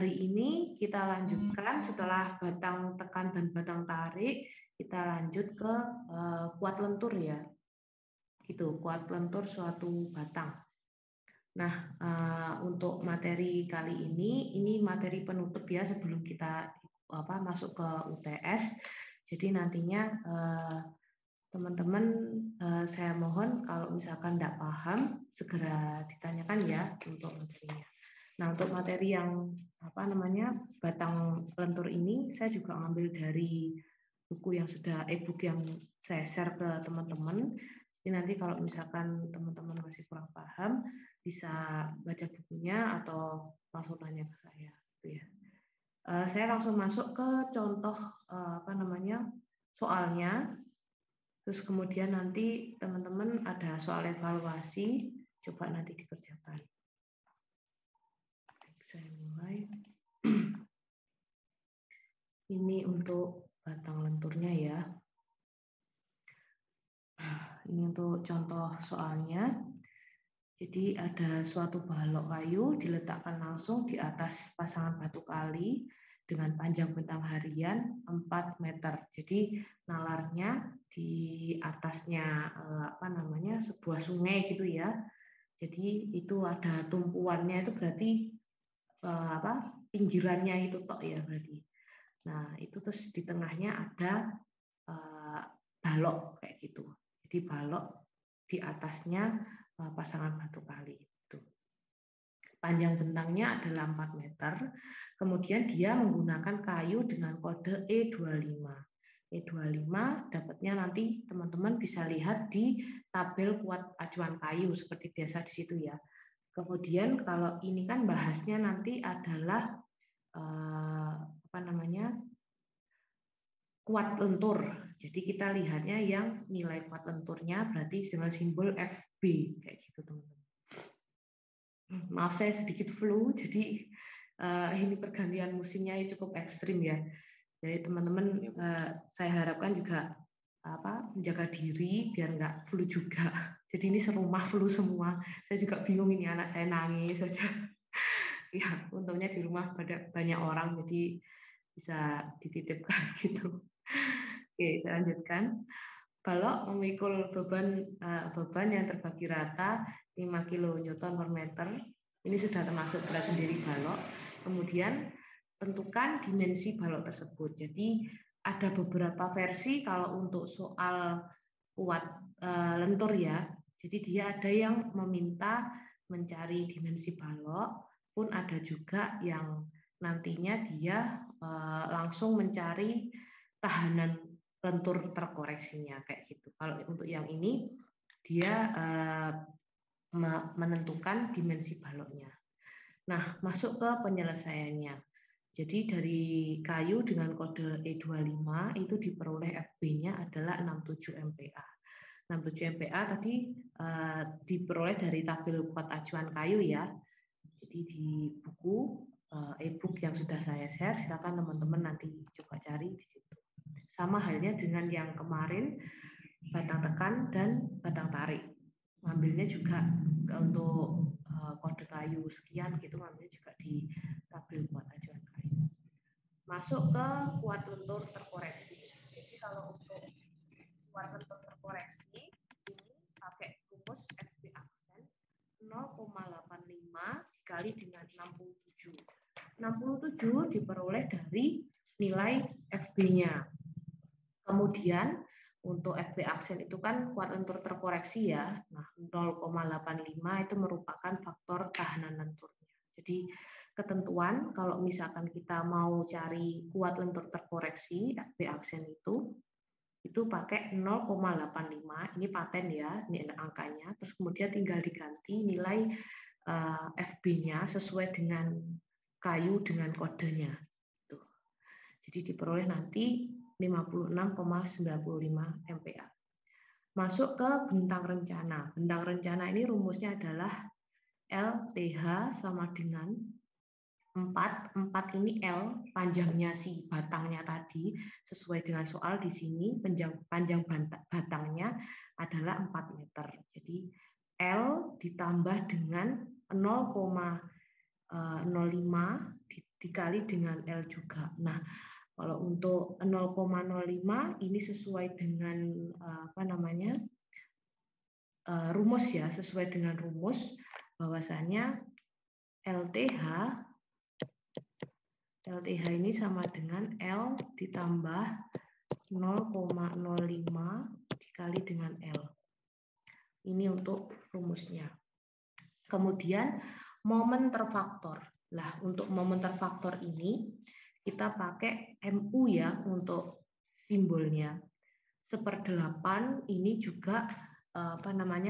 hari ini kita lanjutkan setelah batang tekan dan batang tarik, kita lanjut ke kuat lentur ya. Gitu, kuat lentur suatu batang. Nah, untuk materi kali ini materi penutup ya sebelum kita masuk ke UTS. Jadi nantinya teman-teman saya mohon kalau misalkan tidak paham segera ditanyakan ya untuk materinya. Nah, untuk materi yang batang lentur ini saya juga ambil dari buku yang sudah e-book yang saya share ke teman-teman. Jadi nanti kalau misalkan teman-teman masih kurang paham bisa baca bukunya atau langsung tanya ke saya gitu ya. Saya langsung masuk ke contoh soalnya. Terus kemudian nanti teman-teman ada soal evaluasi, coba nanti dikerjakan. Saya mulai. Ini untuk batang lenturnya ya. Ini untuk contoh soalnya. Jadi ada suatu balok kayu diletakkan langsung di atas pasangan batu kali dengan panjang bentang harian 4 meter. Jadi nalarnya di atasnya sebuah sungai gitu ya. Jadi itu ada tumpuannya, itu berarti pinggirannya itu tok ya berarti. Nah, itu terus di tengahnya ada balok kayak gitu. Jadi balok di atasnya pasangan batu kali itu. Panjang bentangnya adalah 4 meter. Kemudian dia menggunakan kayu dengan kode E25. E25 dapatnya nanti teman-teman bisa lihat di tabel kuat acuan kayu seperti biasa di situ ya. Kemudian kalau ini kan bahasnya nanti adalah kuat lentur. Jadi kita lihatnya yang nilai kuat lenturnya berarti dengan simbol FB kayak gitu teman-teman. Maaf saya sedikit flu, jadi ini pergantian musimnya cukup ekstrim ya. Jadi teman-teman saya harapkan juga menjaga diri biar nggak flu juga. Jadi ini serumah flu semua. Saya juga bingung ini anak saya nangis saja. Ya, untungnya di rumah banyak orang jadi bisa dititipkan gitu. Oke, saya lanjutkan. Balok memikul beban yang terbagi rata 5 kN per meter. Ini sudah termasuk berat sendiri balok. Kemudian tentukan dimensi balok tersebut. Jadi ada beberapa versi kalau untuk soal kuat lentur ya. Jadi dia ada yang meminta mencari dimensi balok, pun ada juga yang nantinya dia langsung mencari tahanan lentur terkoreksinya kayak gitu. Kalau untuk yang ini dia menentukan dimensi baloknya. Nah, masuk ke penyelesaiannya. Jadi dari kayu dengan kode E25 itu diperoleh FB-nya adalah 67 MPa. 67 MPa tadi diperoleh dari tabel kuat acuan kayu ya. Jadi di buku e-book yang sudah saya share, silakan teman-teman nanti coba cari di situ. Sama halnya dengan yang kemarin, batang tekan dan batang tarik. Ngambilnya juga untuk kode kayu sekian gitu, ngambilnya juga di tabel kuat acuan kayu. Masuk ke kuat lentur terkoreksi. Jadi kalau untuk kuat lentur terkoreksi ini pakai rumus FB aksen 0,85 dikali dengan 67. 67 diperoleh dari nilai FB-nya. Kemudian untuk FB aksen itu kan kuat lentur terkoreksi ya. Nah, 0,85 itu merupakan faktor tahanan lenturnya. Jadi ketentuan kalau misalkan kita mau cari kuat lentur terkoreksi FB aksen itu pakai 0,85, ini paten ya, ini angkanya. Terus kemudian tinggal diganti nilai FB-nya sesuai dengan kayu dengan kodenya. Tuh. Jadi diperoleh nanti 56,95 MPa. Masuk ke bentang rencana. Bentang rencana ini rumusnya adalah LTH sama dengan 4 ini L, panjangnya si batangnya tadi, sesuai dengan soal di sini, panjang batangnya adalah 4 meter. Jadi L ditambah dengan 0,05 dikali dengan L juga. Nah, kalau untuk 0,05 ini sesuai dengan rumus ya, sesuai dengan rumus bahwasanya LTH ini sama dengan L ditambah 0,05 dikali dengan L. Ini untuk rumusnya. Kemudian momen terfaktor. Nah, untuk momen terfaktor ini kita pakai MU ya untuk simbolnya. 1/8 ini juga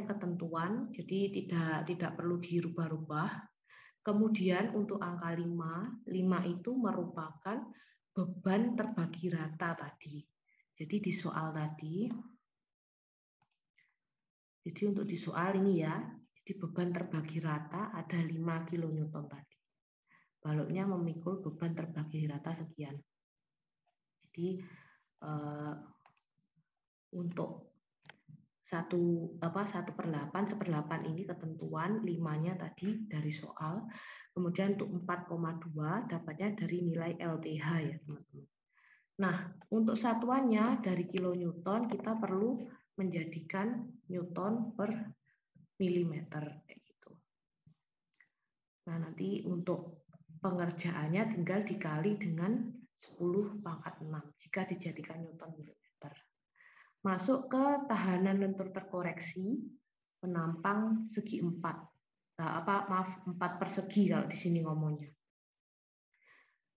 ketentuan, jadi tidak perlu dirubah-rubah. Kemudian untuk angka 5 itu merupakan beban terbagi rata tadi. Jadi di soal tadi, jadi untuk di soal ini ya, jadi beban terbagi rata ada 5 kN tadi. Baloknya memikul beban terbagi rata sekian. Jadi untuk 1/8 ini ketentuan, 5-nya tadi dari soal. Kemudian untuk 4,2 dapatnya dari nilai LTH ya teman-teman. Nah, untuk satuannya dari kilonewton kita perlu menjadikan newton per milimeter kayak gitu. Nah, nanti untuk pengerjaannya tinggal dikali dengan 10⁻⁶ jika dijadikan newton milimeter. Masuk ke tahanan lentur terkoreksi penampang segi 4. 4 persegi kalau di sini ngomongnya.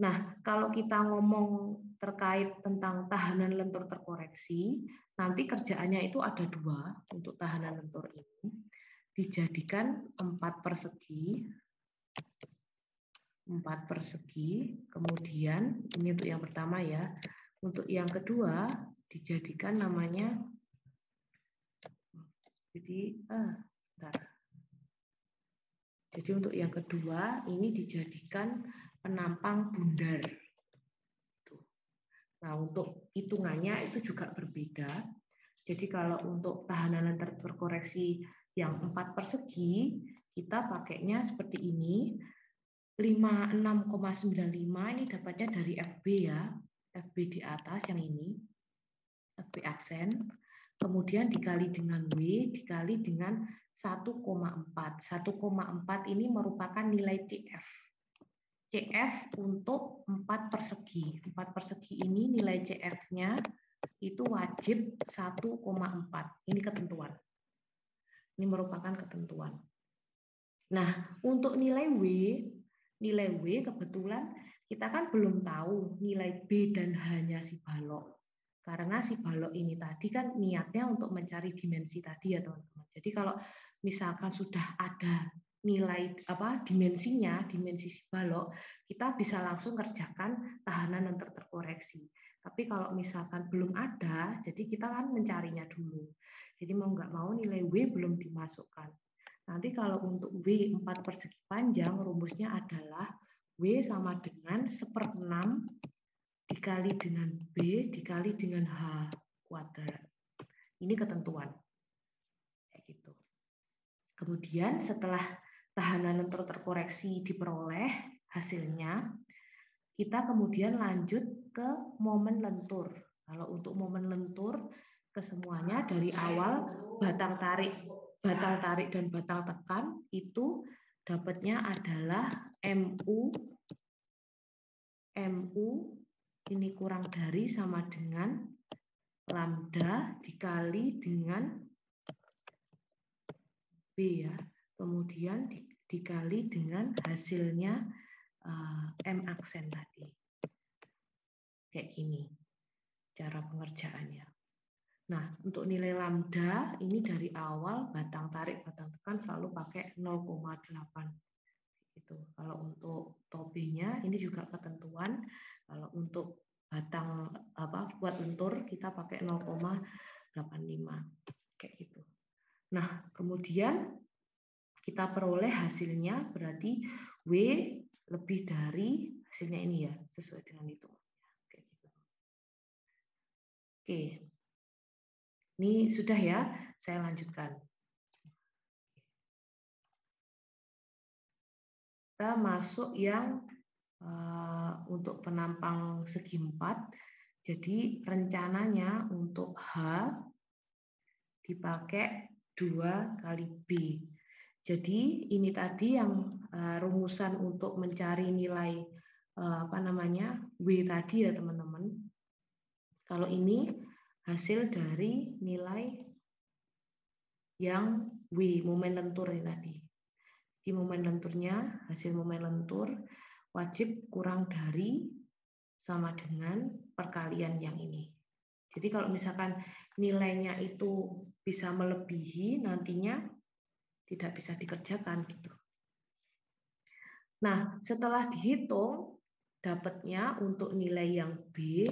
Nah, kalau kita ngomong terkait tentang tahanan lentur terkoreksi, nanti kerjaannya itu ada 2 untuk tahanan lentur ini. Dijadikan 4 persegi, kemudian ini untuk yang pertama ya. Untuk yang kedua dijadikan namanya, jadi untuk yang kedua ini dijadikan penampang bundar. Nah, untuk hitungannya itu juga berbeda. Jadi kalau untuk tahanan lentur terkoreksi yang 4 persegi, kita pakainya seperti ini. 56,95 ini dapatnya dari FB ya. FB di atas yang ini. FB aksen. Kemudian dikali dengan W, dikali dengan 1,4. 1,4 ini merupakan nilai CF. CF untuk 4 persegi. 4 persegi ini nilai CF-nya itu wajib 1,4. Ini ketentuan. Ini merupakan ketentuan. Nah, untuk nilai W kebetulan kita kan belum tahu nilai B dan H-nya si balok. Karena si balok ini tadi kan niatnya untuk mencari dimensi tadi ya teman-teman. Jadi kalau misalkan sudah ada nilai dimensinya, dimensi si balok, kita bisa langsung kerjakan tahanan lentur terkoreksi. Tapi kalau misalkan belum ada, jadi kita kan mencarinya dulu. Jadi mau nggak mau nilai W belum dimasukkan. Nanti kalau untuk W 4 persegi panjang, rumusnya adalah W sama dengan 1/6 dikali dengan B dikali dengan H kuadrat. Ini ketentuan. Kayak gitu. Kemudian setelah tahanan lentur terkoreksi diperoleh hasilnya, kita kemudian lanjut ke momen lentur. Kalau untuk momen lentur, kesemuanya dari awal batang tarik dan batang tekan itu dapatnya adalah MU ini kurang dari sama dengan lambda dikali dengan B ya. Kemudian dikali dengan hasilnya M aksen tadi. Kayak gini cara pengerjaannya. Nah, untuk nilai lambda ini dari awal batang tarik, batang tekan selalu pakai 0,8. Gitu. Kalau untuk topinya ini juga ketentuan. Kalau untuk batang kuat lentur kita pakai 0,85 kayak gitu. Nah, kemudian kita peroleh hasilnya berarti W lebih dari hasilnya ini ya, sesuai dengan itu. Kayak gitu. Oke. Ini sudah ya, saya lanjutkan. Kita masuk yang untuk penampang segi 4. Jadi rencananya untuk H dipakai 2 kali B. Jadi ini tadi yang rumusan untuk mencari nilai W tadi ya teman-teman. Kalau ini hasil dari nilai yang W, momen lentur ini tadi. Di momen lenturnya, hasil momen lentur wajib kurang dari sama dengan perkalian yang ini. Jadi kalau misalkan nilainya itu bisa melebihi, nantinya tidak bisa dikerjakan gitu. Nah, setelah dihitung, dapatnya untuk nilai yang B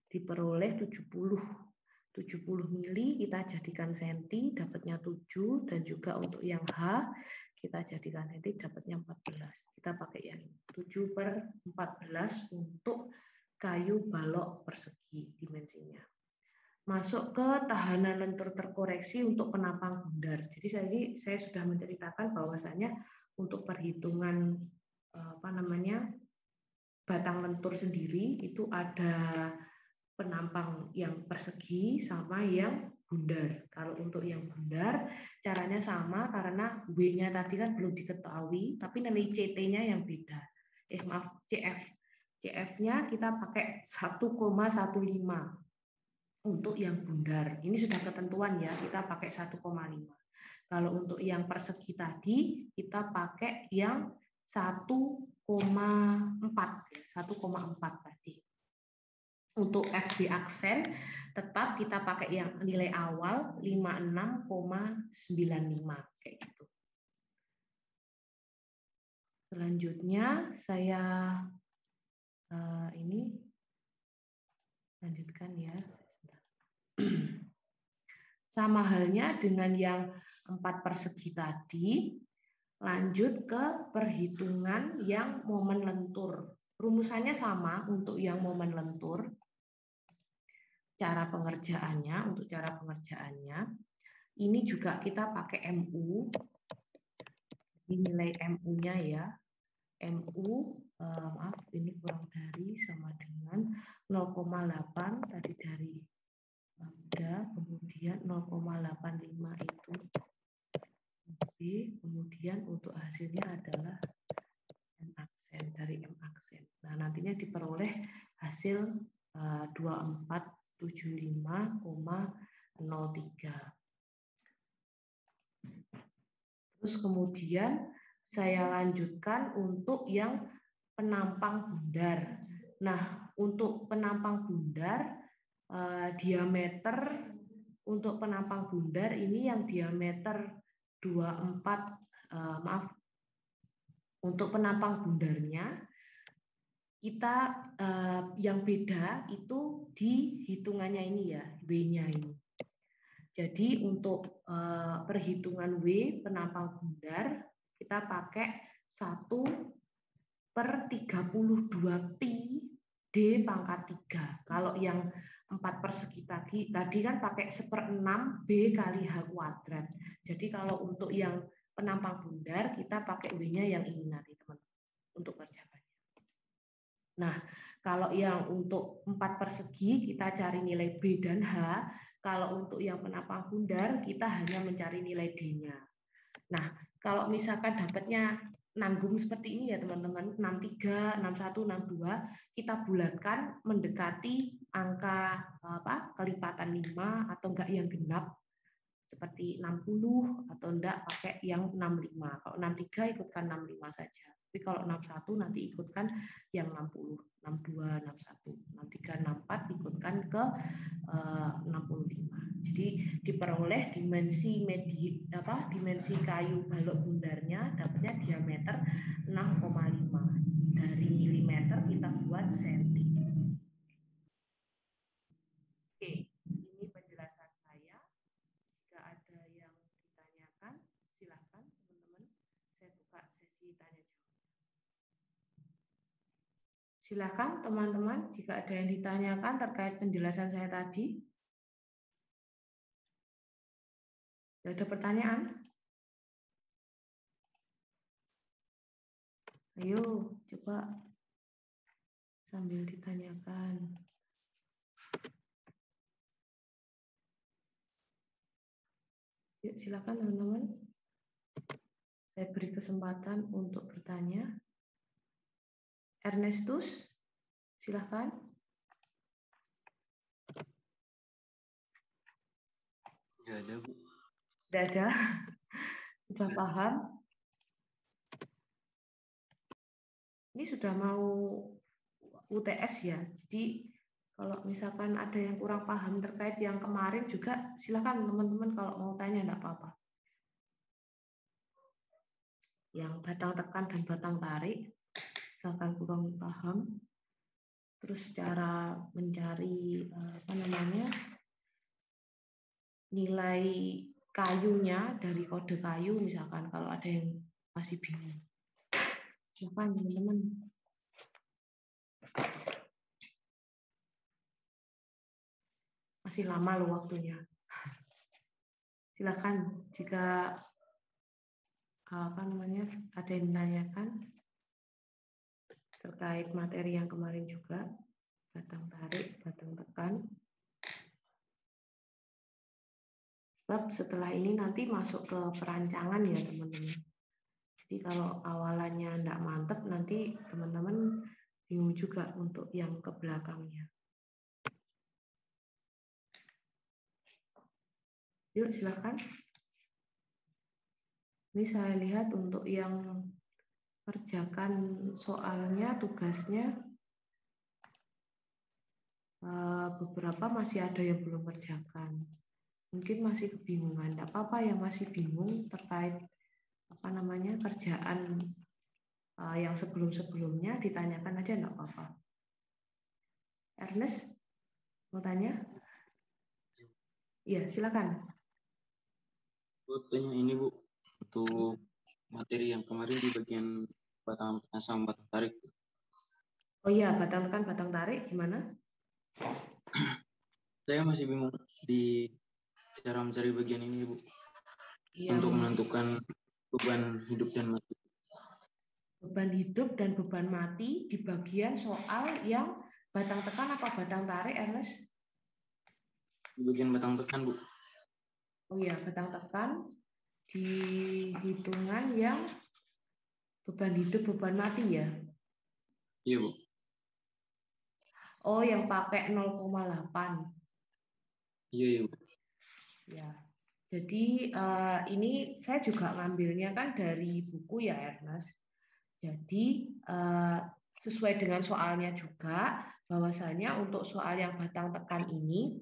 diperoleh 70 mili, kita jadikan senti, dapatnya 7, dan juga untuk yang H kita jadikan senti, dapatnya 14. Kita pakai yang 7/14 untuk kayu balok persegi dimensinya. Masuk ke tahanan lentur terkoreksi untuk penampang bundar. Jadi saya sudah menceritakan bahwasanya untuk perhitungan batang lentur sendiri itu ada penampang yang persegi sama yang bundar. Kalau untuk yang bundar caranya sama karena W-nya tadi kan belum diketahui, tapi nilai CT-nya yang beda. CF. CF-nya kita pakai 1,15 untuk yang bundar. Ini sudah ketentuan ya, kita pakai 1,5. Kalau untuk yang persegi tadi kita pakai yang 1,4 tadi. Untuk FB aksen tetap kita pakai yang nilai awal 56,95 kayak gitu. Selanjutnya saya ini lanjutkan ya. Sama halnya dengan yang 4 persegi tadi, lanjut ke perhitungan yang momen lentur. Rumusannya sama untuk yang momen lentur. Untuk cara pengerjaannya, ini juga kita pakai MU. Nilai MU-nya ya. MU, ini kurang dari sama dengan 0,8 tadi dari lambda, kemudian 0,85 itu B, kemudian untuk hasilnya adalah M aksen, dari M aksen. Nah, nantinya diperoleh hasil 2475,03. Terus kemudian saya lanjutkan untuk yang penampang bundar. Nah, untuk penampang bundar, diameter untuk penampang bundar ini yang diameter 24, untuk penampang bundarnya kita yang beda itu di hitungannya ini ya, W-nya ini. Jadi untuk perhitungan W penampang bundar kita pakai 1/32 pi D pangkat 3. Kalau yang 4 persegi tadi kan pakai 1/6 B kali H kuadrat. Jadi kalau untuk yang penampang bundar kita pakai W-nya yang ini nanti teman-teman untuk kerjakannya. Nah, kalau yang untuk 4 persegi kita cari nilai B dan H. Kalau untuk yang penampang bundar, kita hanya mencari nilai D-nya. Nah, kalau misalkan dapatnya nanggung seperti ini ya teman-teman, 63, 61, 62, kita bulatkan mendekati angka kelipatan 5 atau enggak yang genap, seperti 60 atau enggak pakai yang 65. Kalau 63 ikutkan 65 saja. Tapi kalau 61 nanti ikutkan yang 60, 62, 61, 63, 64 ikutkan ke 65. Jadi diperoleh dimensi dimensi kayu balok bundarnya dapatnya diameter 6,5. Dari milimeter kita buat senti. Oke, ini penjelasan saya. Jika ada yang ditanyakan, silakan teman-teman. Saya buka sesi tanya jawab. Silakan teman-teman, jika ada yang ditanyakan terkait penjelasan saya tadi. Ada pertanyaan? Ayo, coba sambil ditanyakan. Yuk, silakan teman-teman. Saya beri kesempatan untuk bertanya. Ernestus, silakan. Nggak ada, Bu. Tidak ada. Sudah paham? Ini sudah mau UTS ya. Jadi kalau misalkan ada yang kurang paham terkait yang kemarin juga, silakan teman-teman kalau mau tanya, enggak apa-apa. Yang batang tekan dan batang tarik, misalkan kurang paham, terus cara mencari nilai kayunya dari kode kayu, misalkan kalau ada yang masih bingung. Silakan teman-teman. Masih lama loh waktunya. Silakan jika ada yang menanyakan terkait materi yang kemarin juga, batang tarik, batang tekan. Sebab setelah ini nanti masuk ke perancangan ya teman-teman. Jadi kalau awalannya enggak mantep, nanti teman-teman bingung juga untuk yang ke belakangnya. Yuk silakan. Ini saya lihat untuk yang kerjakan soalnya, tugasnya, beberapa masih ada yang belum kerjakan. Mungkin masih kebingungan. Tidak apa-apa yang masih bingung terkait kerjaan yang sebelum-sebelumnya, ditanyakan aja enggak apa-apa. Ernest, mau tanya? Iya, silakan. Bu, tanya ini, Bu. Untuk materi yang kemarin di bagian batang tekan sama batang tarik. Oh iya, batang tekan, batang tarik gimana? Saya masih bingung di cara mencari bagian ini, Bu. Iya, Untuk menentukan beban hidup dan mati. Beban hidup dan beban mati di bagian soal yang batang tekan apa batang tarik, Ernest? Di bagian batang tekan, Bu. Oh iya, batang tekan di hitungan yang beban hidup, beban mati ya? Iya, Bu. Oh, yang pakai 0,8. Iya, iya, Bu. Ya. Jadi ini saya juga ngambilnya kan dari buku ya, Ernest. Jadi sesuai dengan soalnya juga, bahwasanya untuk soal yang batang tekan ini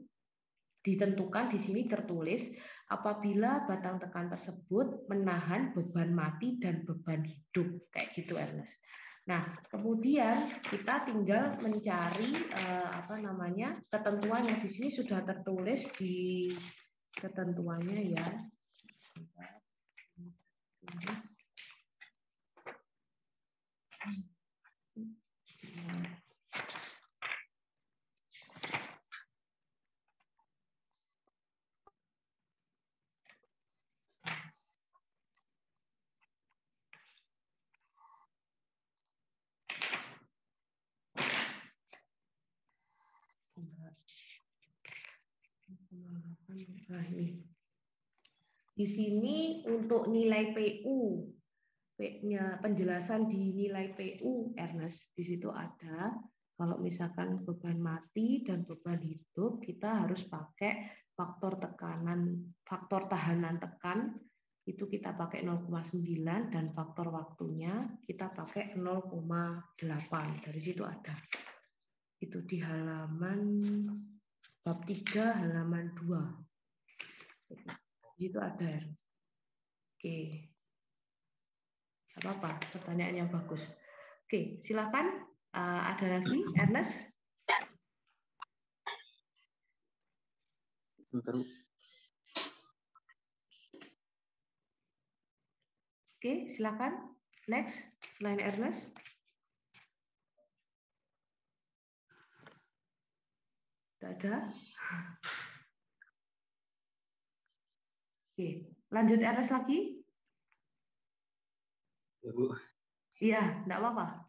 ditentukan di sini tertulis apabila batang tekan tersebut menahan beban mati dan beban hidup, kayak gitu, Ernest. Nah, kemudian kita tinggal mencari ketentuannya. Di sini sudah tertulis di ketentuannya ya. Nah, ini. Di sini untuk nilai PU, penjelasan di nilai PU, Ernest, di situ ada kalau misalkan beban mati dan beban hidup, kita harus pakai faktor tekanan, faktor tahanan tekan itu kita pakai 0,9 dan faktor waktunya kita pakai 0,8. Dari situ ada. Itu di halaman bab 3 halaman 2. Di situ ada. Oke. Apa-apa, pertanyaan yang bagus. Oke, silakan. Ada lagi, Ernest? Bentar, Bu. Oke, silakan. Next, selain Ernest. Tidak ada. Oke, lanjut Ernest lagi. Ya, Bu. Iya, tidak apa-apa.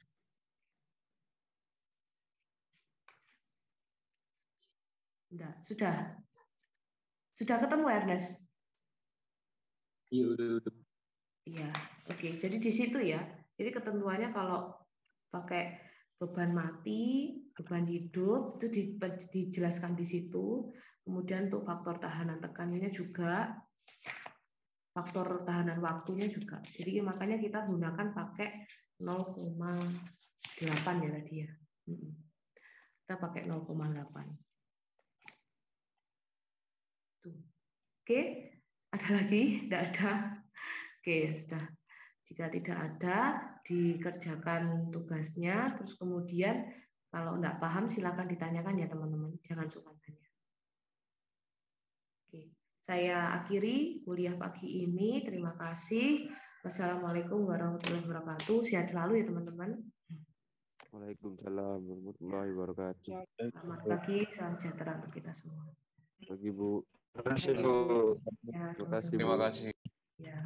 Enggak, sudah. Sudah ketemu Ernest? Iya, udah. Iya, oke. Jadi di situ ya. Jadi ketentuannya kalau pakai beban mati, beban hidup itu dijelaskan di situ. Kemudian untuk faktor tahanan tekanannya juga, faktor tahanan waktunya juga. Jadi makanya kita gunakan pakai 0,8 ya tadi ya. Kita pakai 0,8. Tuh. Oke, ada lagi? Tidak ada. Oke, sudah. Jika tidak ada, dikerjakan tugasnya, terus kemudian kalau tidak paham silakan ditanyakan ya teman-teman, jangan suka tanya. Oke, saya akhiri kuliah pagi ini. Terima kasih. Wassalamualaikum warahmatullahi wabarakatuh. Sehat selalu ya teman-teman. Waalaikumsalam warahmatullahi wabarakatuh. Selamat pagi, salam sejahtera untuk kita semua. Pagi Bu. Terima kasih Bu. Ya, Terima kasih Bu. Terima kasih. ya.